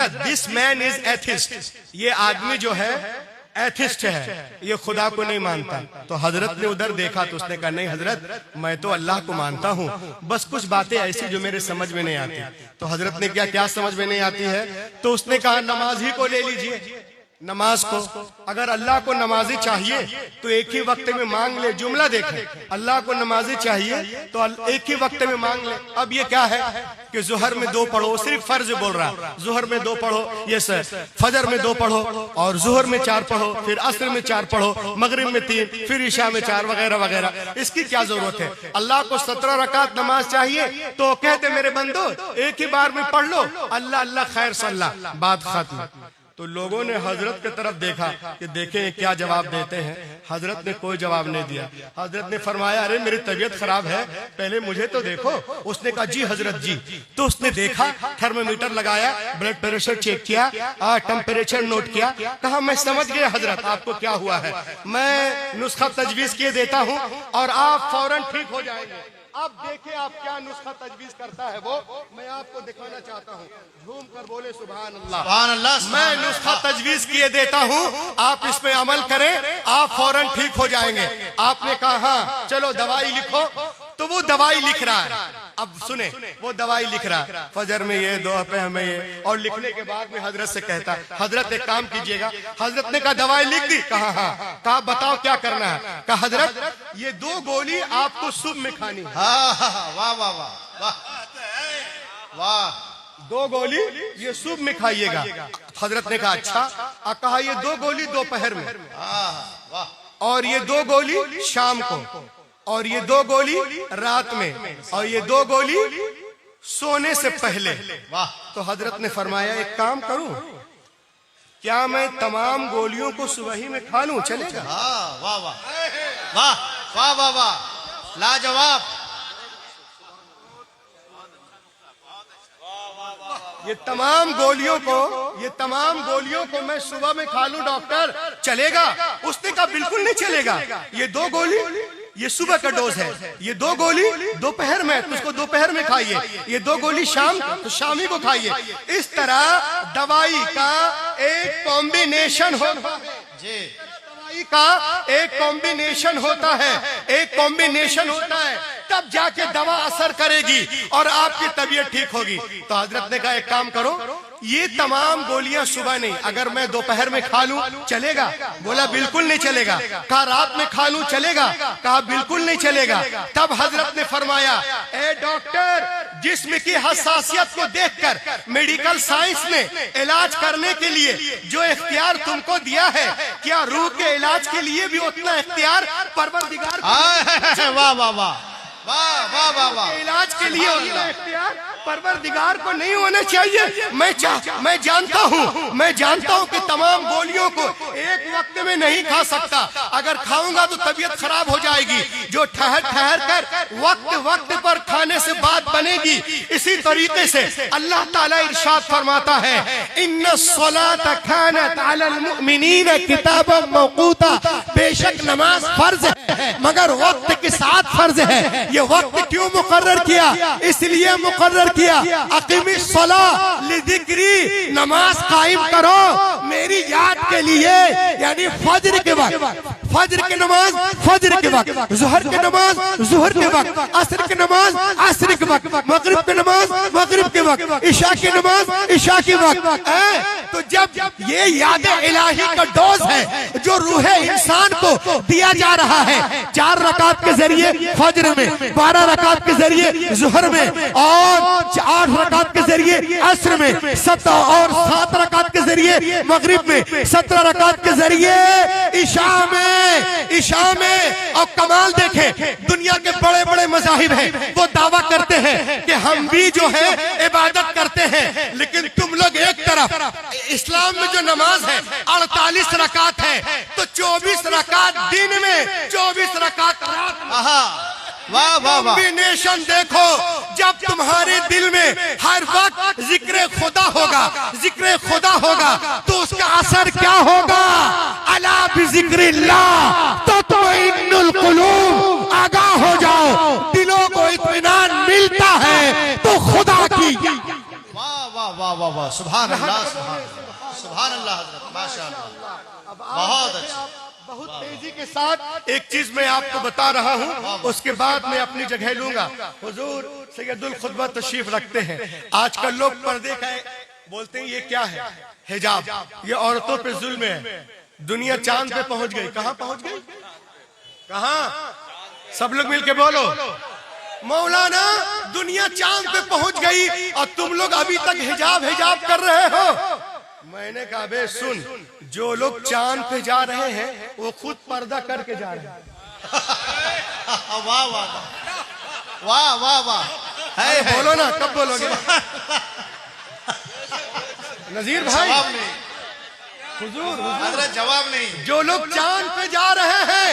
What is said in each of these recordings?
This man is atheist, ये आदमी जो है एथिस्ट है, ये खुदा को नहीं मानता। तो हजरत ने उधर देखा तो उसने कहा नहीं हजरत, मैं तो अल्लाह को मानता हूँ, बस कुछ बातें ऐसी जो मेरे समझ में नहीं आती। तो हजरत ने क्या समझ में नहीं आती है? तो उसने कहा नमाज ही को ले लीजिए, नमाज को। अगर अल्लाह को नमाजी चाहिए तो एक ही वक्त में मांग ले। जुमला देखें, अल्लाह को नमाजी चाहिए तो एक ही वक्त में मांग ले। अब ये क्या है कि जुहर में 2 पढ़ो, सिर्फ फर्ज बोल रहा, जुहर में 2 पढ़ो, ये सर, फजर में 2 पढ़ो, और जुहर में 4 पढ़ो, फिर असर में 4 पढ़ो, मगरिब में 3, फिर ईशा में 4, वगैरह वगैरह। इसकी क्या जरूरत है? अल्लाह को 17 रकात नमाज चाहिए तो कहते मेरे बंदो एक ही बार में पढ़ लो, अल्लाह अल्लाह खैर सल्लाह, बात खत्म। तो लोगों ने हजरत की तरफ देखा कि देखें क्या जवाब देते हैं। हजरत ने कोई जवाब नहीं दिया। हजरत ने फरमाया अरे मेरी तबीयत खराब है, पहले मुझे तो देखो। उसने कहा जी हजरत जी। तो उसने देखा, थर्मोमीटर लगाया, ब्लड प्रेशर चेक किया, टेम्परेचर नोट किया, कहा मैं समझ गया हजरत आपको क्या हुआ है, मैं नुस्खा तजवीज किए देता हूँ और आप फौरन ठीक हो जाएंगे। अब देखिए आप क्या नुस्खा तजवीज करता है वो मैं आपको दिखाना चाहता हूँ। झूम कर बोले सुभान अल्लाह, सुभान अल्लाह। मैं नुस्खा तजवीज किए देता हूँ, आप इस पे अमल करें, आप फौरन ठीक हो जाएंगे। आपने कहा हाँ चलो दवाई लिखो, तो वो दवाई लिख रहा है। अब सुने, वो दवाई लिख रहा है, फजर में ये, दोपहर में ये, और लिखने के बाद में हजरत से कहता है हजरत एक काम कीजिएगा। हजरत ने कहा दवाई लिख दी? कहा हाँ। कहा बताओ क्या करना है? कहा हजरत ये 2 गोली आपको सुबह में खानी है। वाह वाह वाह वाह, 2 गोली ये सुबह में खाइएगा। हजरत ने कहा अच्छा। कहा ये 2 गोली दोपहर में, और ये 2 गोली शाम को, और ये 2 गोली रात में, और ये 2 गोली सोने से पहले। वाह। तो हजरत ने फरमाया एक काम करूं, क्या मैं तमाम गोलियों को सुबह ही में खा लूं, चलेगा? वाह वाह वाह वाह वाह वाह, लाजवाब। ये तमाम गोलियों को मैं सुबह में खा लूं डॉक्टर, चलेगा? उसने कहा बिल्कुल नहीं चलेगा। ये 2 गोली ये सुबह का डोज है, ये 2 गोली दोपहर में, तो उसको दोपहर में खाइए, ये 2 गोली शाम तो शामी को खाइए। इस तरह दवाई का एक कॉम्बिनेशन होता है जी, दवाई का एक कॉम्बिनेशन होता है, एक कॉम्बिनेशन होता है, तब जाके दवा असर करेगी और आपकी तबीयत ठीक होगी। तो हजरत ने कहा एक काम करो, ये तमाम गोलियां सुबह नहीं, अगर मैं दोपहर में खा लूं चलेगा? बोला बिल्कुल नहीं चलेगा। कहा रात में खा लूं चलेगा? कहा बिल्कुल नहीं चलेगा। तब हजरत ने फरमाया ए डॉक्टर, जिस्म की हसासियत को देखकर मेडिकल साइंस ने इलाज करने के लिए जो इख्तियार तुमको दिया है, क्या रूह के इलाज के लिए भी उतना इख्तियार परवरदिगार? वाह वाह वाह वाह वाह वाह वाह, इलाज के लिए उतना इख्तियार परवरदिगार को नहीं होना चाहिए। मैं जानता हूँ कि तमाम गोलियों को एक वक्त में नहीं खा सकता, अगर खाऊंगा तो तबीयत खराब हो जाएगी। जो ठहर कर वक्त पर खाने से बात बनेगी। इसी तरीके से अल्लाह ताला इरशाद फरमाता है इन्नस्सलात कानत अलल मुमिनीन किताबन मौकूता, बेशक नमाज फर्ज है मगर वक्त के साथ फर्ज है। ये वक्त क्यों मुकर्रर किया? इसलिए मुकर्रर किया अकीमिस्सलाह लिज़िक्री, नमाज कायम करो मेरी याद के लिए, यानी फजर के वक्त फजर की नमाज फजर के वक्त, जुहर की नमाज जुहर के वक्त, असर की नमाज असर के वक्त, मगरिब की नमाज मगरिब के वक्त, इशा की नमाज इशा के वक्त। तो जब ये याद इलाही का डोज है जो रूह इंसान को दिया जा रहा है, 4 रकात के जरिए फजर में, 12 रकात के जरिए जुहर में, और 8 रकात के जरिए असर में, 7 रकात के जरिए मगरिब में, 17 रकात के जरिए ईशा में। और कमाल देखें, दुनिया के बड़े बड़े मज़ाहिब हैं, वो दावा करते हैं कि हम भी जो है इबादत करते हैं, लेकिन तुम लोग एक तरफ, इस्लाम में जो नमाज है 48 रकात है, तो 24 रकात दिन में, 24 रकात रात में। वाह वाह वाह, कॉम्बिनेशन देखो। जब तुम्हारे दिल में हर वक्त जिक्र खुदा होगा, जिक्र खुदा होगा, तो उसका असर क्या होगा? अला बिज़िक्रिल्लाह तत्मइन्नुल कुलूब, आगाह हो जाओ, दिलों को इत्मीनान मिलता है तो खुदा की। वाह वाह वाह वाह वाह वाह, सुभान अल्लाह, सुभान अल्लाह हजरत, माशाअल्लाह, बहुत अच्छा। बहुत तेजी के साथ एक चीज मैं आपको बता रहा हूँ, उसके बाद मैं अपनी जगह लूंगा। हुजूर सैयदुल खुतबा तशरीफ रखते हैं। आजकल लोग पर्दे का बोलते हैं, ये क्या है? हिजाब। ये औरतों पे जुल्म है। दुनिया चांद पे पहुंच गई। कहाँ पहुंच गई? कहाँ? सब लोग मिलके बोलो, मौलाना दुनिया चांद पे पहुंच गई और तुम लोग अभी तक हिजाब हिजाब कर रहे हो। मैंने कहा बे सुन, जो लोग चांद पे जा रहे हैं वो खुद पर्दा करके जा रहे हैं। वाह वाह वाह वाह वाह, है बोलो ना, कब बोलोगे? नजीर भाई, जवाब नहीं हुजूर हजरत, जवाब नहीं। जो लोग चांद पे जा रहे हैं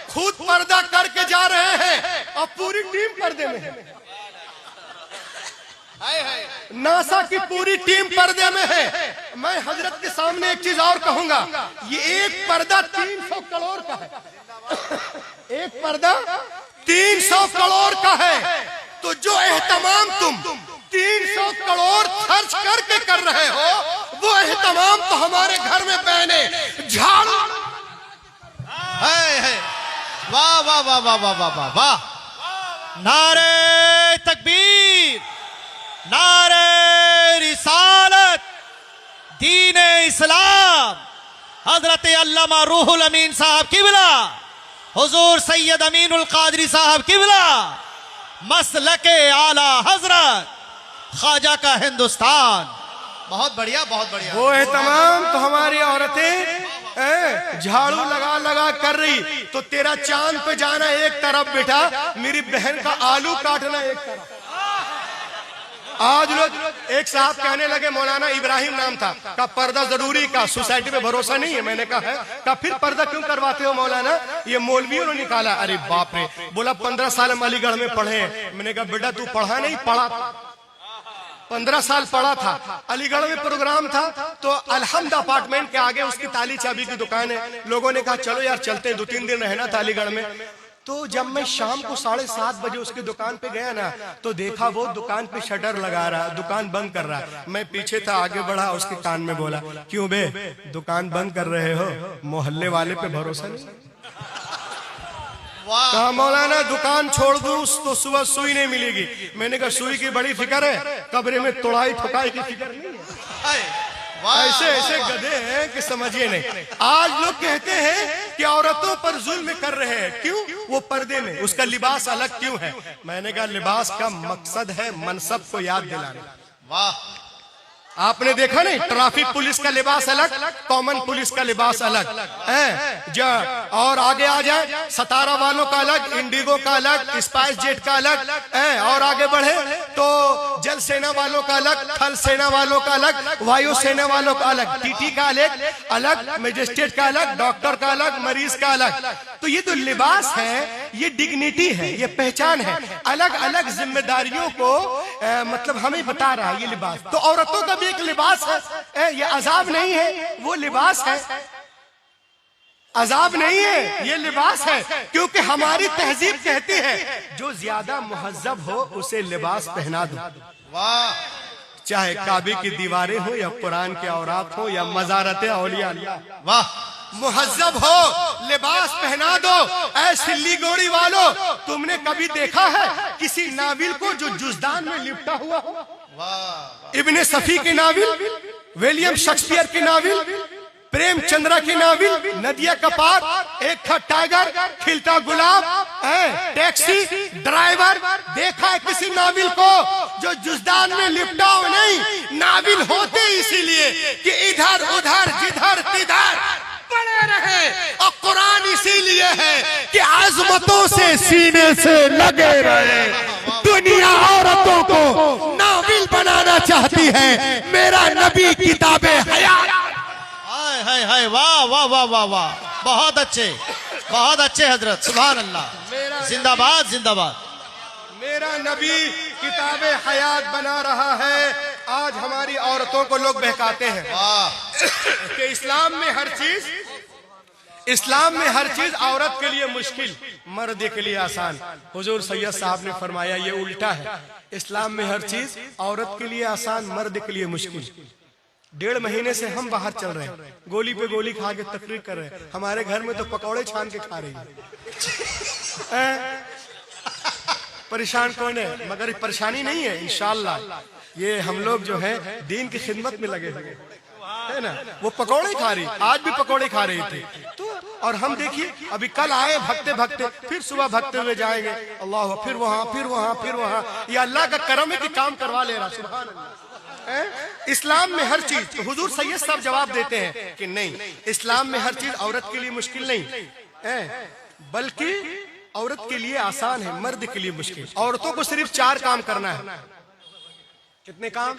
खुद पर्दा करके जा रहे हैं और पूरी टीम पर्दे में है। नासा की पूरी टीम पर्दे में है। मैं हजरत के सामने एक चीज और कहूंगा, ये एक पर्दा 300 करोड़ का है। एक पर्दा 300 करोड़ का है। तो जो एहतमाम तुम 300 करोड़ खर्च करके कर रहे हो, वो एहतमाम तो हमारे घर में बहने झाड़ू। है वाह वाह वाह वाह वाह वाह वाह वाह, नारे तकबीर, नारे रिसालत, दीन इस्लाम, हजरत अल्लामा रूहुल अमीन साहब किबला, हुजूर सैयद अमीनुल कादरी साहब किबला, मसलके आला हजरत, ख्वाजा का हिंदुस्तान। बहुत बढ़िया, बहुत बढ़िया। वो है तमाम तो हमारी औरतें झाड़ू लगा लगा कर रही, तो तेरा चांद पे जाना एक तरफ बेटा, मेरी बहन का आलू काटना एक तरफ। आज लोग एक साहब कहने लगे, मौलाना इब्राहिम नाम था, का पर्दा जरूरी, का सोसाइटी पे भरोसा नहीं है। मैंने कहा है, का फिर पर्दा क्यों करवाते हो मौलाना? ये मौलवियों ने निकाला। अरे बाप रे, बोला 15 साल हम अलीगढ़ में पढ़े। मैंने कहा बेटा तू पढ़ा नहीं, पढ़ा 15 साल पढ़ा था। अलीगढ़ में प्रोग्राम था तो अलहम्द अपार्टमेंट के आगे उसकी ताली चाबी की दुकान है। लोगों ने कहा चलो यार चलते हैं, 2-3 दिन रहना था अलीगढ़ में। तो जब मैं शाम को 7:30 बजे उसकी दुकान पे गया ना, तो देखा वो दुकान पे शटर लगा रहा, दुकान बंद कर रहा। मैं पीछे था, आगे बढ़ा, उसके कान में बोला, क्यों बे दुकान बंद कर रहे हो? मोहल्ले वाले पे भरोसा नहीं? कहा मौलाना दुकान छोड़ दूं तो सुबह सुई नहीं मिलेगी। मैंने कहा सुई की बड़ी फिक्र है, कब्रे में तोड़ाई ठुकाई की फिक्र नहीं है। ऐसे ऐसे गधे हैं कि समझिए नहीं। आज लोग कहते हैं कि औरतों पर जुल्म कर रहे हैं, क्यों? वो पर्दे में, उसका लिबास अलग क्यों है? मैंने कहा लिबास का मकसद है मनसब को याद दिलाना। वाह, आपने देखा नहीं, ट्रैफिक पुलिस का लिबास अलग, कॉमन पुलिस का लिबास अलग है। और आगे आ जाए, सतारा वालों का अलग, इंडिगो का अलग, स्पाइस जेट का अलग है। और आगे बढ़े तो जल सेना वालों का अलग, थल सेना वालों का अलग, वायु सेना वालों का अलग, टीटी का अलग, मजिस्ट्रेट का अलग, डॉक्टर का अलग, मरीज का अलग। तो ये तो लिबास है, ये डिग्निटी है, ये पहचान है। अलग अलग जिम्मेदारियों को मतलब हमें बता रहा है ये लिबास। तो औरतों का एक लिबास है, ये अजाब नहीं है, वो लिबास है। अजाब नहीं है, ये लिबास है। क्योंकि हमारी तहजीब कहती है जो ज्यादा मुहज्जब हो उसे लिबास पहना दो। वाह, चाहे काबे की दीवारें हो या कुरान के औरात हो या मज़ारत औलिया, वाह, मुहज्जब हो लिबास पहना दो। ऐ सिल्ली गोड़ी वालों, तुमने कभी देखा है किसी नाविल को जो जुज़दान में लिपटा हुआ हो? वाह, इब्ने सफी की नाविल, विलियम शेक्सपियर की नाविल, प्रेमचंद्रा की नाविल, नदिया का पार, एक था टाइगर, खिलता गुलाब, टैक्सी ड्राइवर। देखा है किसी नाविल को जो जुज़दान में लिपटा हो? नहीं, नाविल होते इसीलिए कि इधर उधर जिधर तिधर पड़े रहे। और कुरान इसीलिए है कि आज़मतों से सीने से लगे रहे। दुनिया औरतों को नाविल बनाना चाहती है, मेरा नबी किताबे हयात। हाय, वाह वाह वाह वाह वाह, बहुत अच्छे, बहुत अच्छे हजरत, सुभान अल्लाह, जिंदाबाद जिंदाबाद। मेरा नबी किताबे हयात बना रहा है। आज हमारी औरतों को लोग बहकाते हैं कि इस्लाम में हर चीज औरत के लिए मुश्किल, मर्द के लिए आसान। हुजूर सैयद साहब ने फरमाया ये उल्टा है। इस्लाम में हर चीज औरत के लिए आसान, मर्द के लिए मुश्किल। 1.5 महीने से हम बाहर चल रहे हैं, गोली पे गोली खा के तकरीर कर रहे हैं। हमारे घर में तो पकौड़े छान के खा रही है। परेशान कौन है? मगर परेशानी नहीं है, इंशाअल्लाह ये हम लोग जो है दीन की खिदमत में लगे हुए है ना। वो पकौड़े खा रही, आज भी पकौड़े खा रही थी तो। और हम देखिए अभी कल आए भगते भगते, फिर सुबह भगते हुए जाएंगे, अल्लाह, फिर वहां फिर वहां फिर वहां। ये अल्लाह का करम है कि काम करवा ले रहा, सुभान अल्लाह। इस्लाम में हर चीज, तो हुजूर सैयद साहब जवाब देते हैं कि नहीं, इस्लाम में हर चीज औरत के लिए मुश्किल नहीं है, बल्कि औरत के लिए आसान है, मर्द के लिए मुश्किल। औरतों को सिर्फ 4 काम करना है। कितने काम?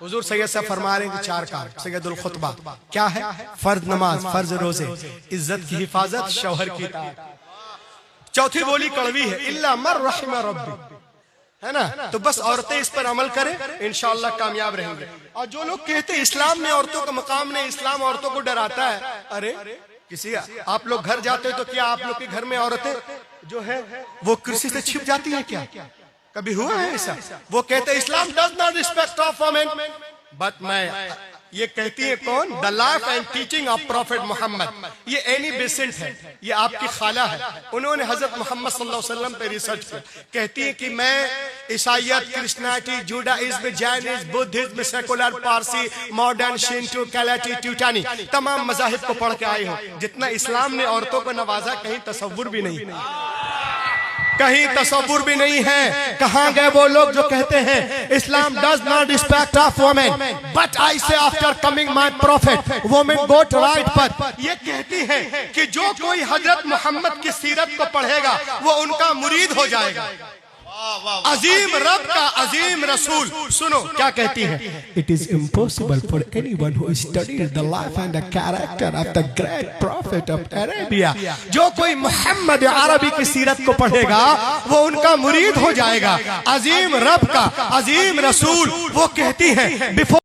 हुजूर सैयद साहब फरमा रहे हैं कि 4 काम। सैयदुल खुतबा क्या है? फर्ज नमाज, फर्ज रोजे, इज्जत की हिफाजत, शौहर की इताअत। चौथी बोली कड़वी है, इल्ला मर रहिम रब्बी, है ना। तो बस औरतें इस पर अमल करें, इंशाअल्लाह कामयाब रहेंगे। और जो लोग कहते हैं इस्लाम में औरतों का मकाम नहीं, इस्लाम औरतों को डराता है, अरे किसी आप लोग घर जाते हो तो क्या आप लोग के घर में औरतें जो है वो कुर्सी से छिप जाती हैं क्या? कभी हुआ है ऐसा? वो कहते हैं Islam does not respect of women, but मैं ये कहती है कौन? The life and teaching of prophet Muhammad. ये एनी बेसेंट है, ये आपकी खाला है, उन्होंने हजरत मोहम्मद सल्लल्लाहु अलैहि वसल्लम पे रिसर्च किया। कहती है कि मैं ईसाईयत, Christianity, Judaism, Jainism, Buddhism, secular, Parsi, modern, Shinto, कैलाटी, ट्यूटानी, तमाम मजाहिब को पढ़ के आई हूँ। जितना इस्लाम ने औरतों को नवाजा कहीं तसव्वुर भी नहीं, कहीं तसव्वुर भी नहीं है। कहां गए वो लोग जो कहते हैं Islam does not respect of women, but I say after coming my prophet women got right path. ये कहती है कि जो कोई हजरत मोहम्मद की सीरत को पढ़ेगा वो उनका मुरीद हो जाएगा। अजीम रब का अजीम रसूल, सुनो क्या कहती है? It is impossible for anyone who studies the life and the character of the great profit of Arabia. जो कोई मोहम्मद अरबी की सीरत को पढ़ेगा वो उनका मुरीद हो जाएगा। अजीम रब का अजीम रसूल वो कहती है बिफोर